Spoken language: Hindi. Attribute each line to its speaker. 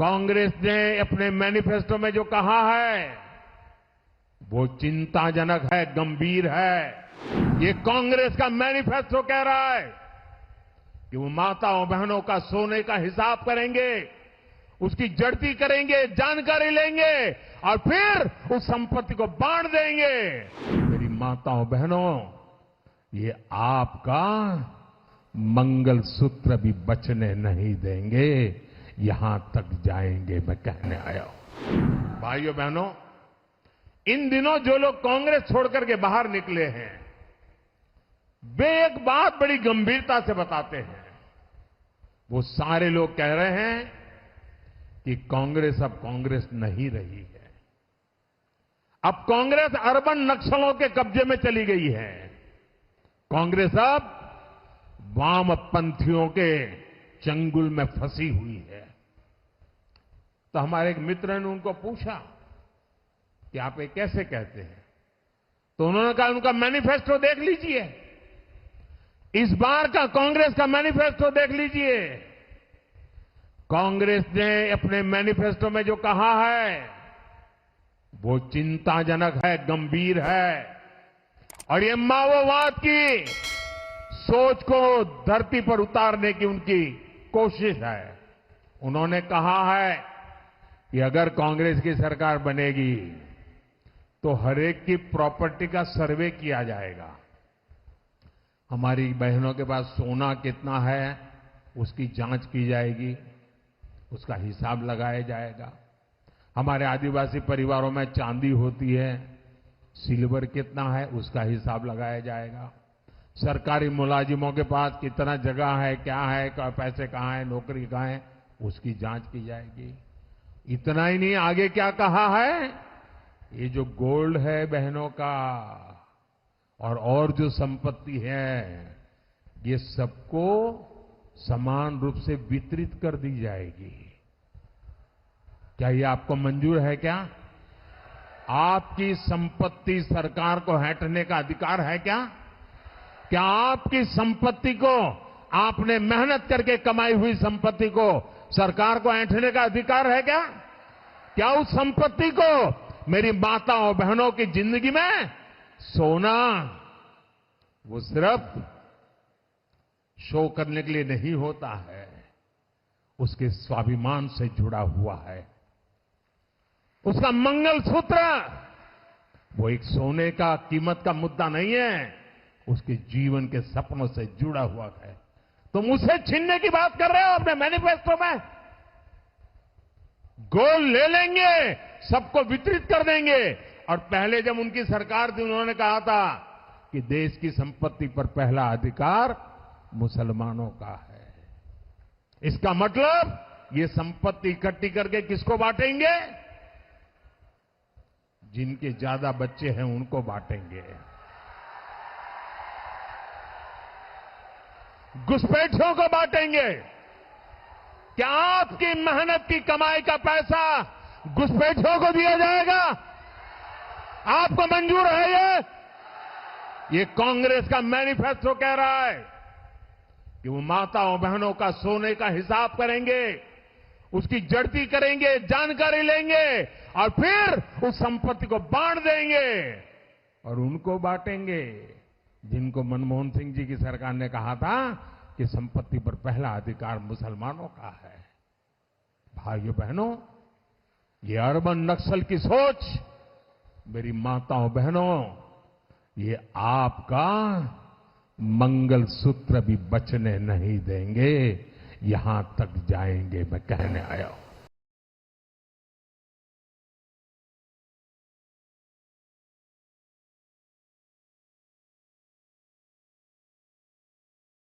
Speaker 1: कांग्रेस ने अपने मैनिफेस्टो में जो कहा है वो चिंताजनक है, गंभीर है। ये कांग्रेस का मैनिफेस्टो कह रहा है कि वो माताओं बहनों का सोने का हिसाब करेंगे, उसकी जड़ती करेंगे, जानकारी लेंगे और फिर उस संपत्ति को बांट देंगे। मेरी माताओं बहनों, ये आपका मंगलसूत्र भी बचने नहीं देंगे, यहां तक जाएंगे, मैं कहने आया हूं। भाइयों बहनों, इन दिनों जो लोग कांग्रेस छोड़कर के बाहर निकले हैं, वे एक बात बड़ी गंभीरता से बताते हैं। वो सारे लोग कह रहे हैं कि कांग्रेस अब कांग्रेस नहीं रही है। अब कांग्रेस अर्बन नक्सलों के कब्जे में चली गई है। कांग्रेस अब वामपंथियों के चंगुल में फंसी हुई है। तो हमारे एक मित्र ने उनको पूछा कि आप ये कैसे कहते हैं? तो उन्होंने कहा उनका मैनिफेस्टो देख लीजिए, इस बार का कांग्रेस का मैनिफेस्टो देख लीजिए। कांग्रेस ने अपने मैनिफेस्टो में जो कहा है वो चिंताजनक है, गंभीर है और ये माओवाद की सोच को धरती पर उतारने की उनकी कोशिश है। उन्होंने कहा है कि अगर कांग्रेस की सरकार बनेगी तो हरेक की प्रॉपर्टी का सर्वे किया जाएगा। हमारी बहनों के पास सोना कितना है उसकी जांच की जाएगी, उसका हिसाब लगाया जाएगा। हमारे आदिवासी परिवारों में चांदी होती है, सिल्वर कितना है उसका हिसाब लगाया जाएगा। सरकारी मुलाजिमों के पास कितना जगह है, क्या है, पैसे कहां है, नौकरी कहां है, उसकी जांच की जाएगी। इतना ही नहीं, आगे क्या कहा है, ये जो गोल्ड है बहनों का और जो संपत्ति है, ये सबको समान रूप से वितरित कर दी जाएगी। क्या ये आपको मंजूर है? क्या आपकी संपत्ति सरकार को हटने का अधिकार है? क्या आपकी संपत्ति को, आपने मेहनत करके कमाई हुई संपत्ति को सरकार को ऐंठने का अधिकार है? क्या उस संपत्ति को मेरी माताओं बहनों की जिंदगी में सोना वो सिर्फ शो करने के लिए नहीं होता है, उसके स्वाभिमान से जुड़ा हुआ है। उसका मंगलसूत्र वो एक सोने का कीमत का मुद्दा नहीं है, उसके जीवन के सपनों से जुड़ा हुआ है। तुम उसे छीनने की बात कर रहे हो अपने मैनिफेस्टो में। गोल्ड ले लेंगे, सबको वितरित कर देंगे। और पहले जब उनकी सरकार थी उन्होंने कहा था कि देश की संपत्ति पर पहला अधिकार मुसलमानों का है। इसका मतलब ये संपत्ति इकट्ठी करके किसको बांटेंगे? जिनके ज्यादा बच्चे हैं उनको बांटेंगे। घुसपैठियों को बांटेंगे। क्या आपकी मेहनत की कमाई का पैसा घुसपैठियों को दिया जाएगा? आपको मंजूर है? ये कांग्रेस का मैनिफेस्टो कह रहा है कि वो माताओं बहनों का सोने का हिसाब करेंगे, उसकी जड़ती करेंगे, जानकारी लेंगे और फिर उस संपत्ति को बांट देंगे। और उनको बांटेंगे जिनको मनमोहन सिंह जी की सरकार ने कहा था कि संपत्ति पर पहला अधिकार मुसलमानों का है। भाइयों बहनों, ये अर्बन नक्सल की सोच, मेरी माताओं बहनों, ये आपका मंगलसूत्र भी बचने नहीं देंगे, यहां तक जाएंगे, मैं कहने आया हूं।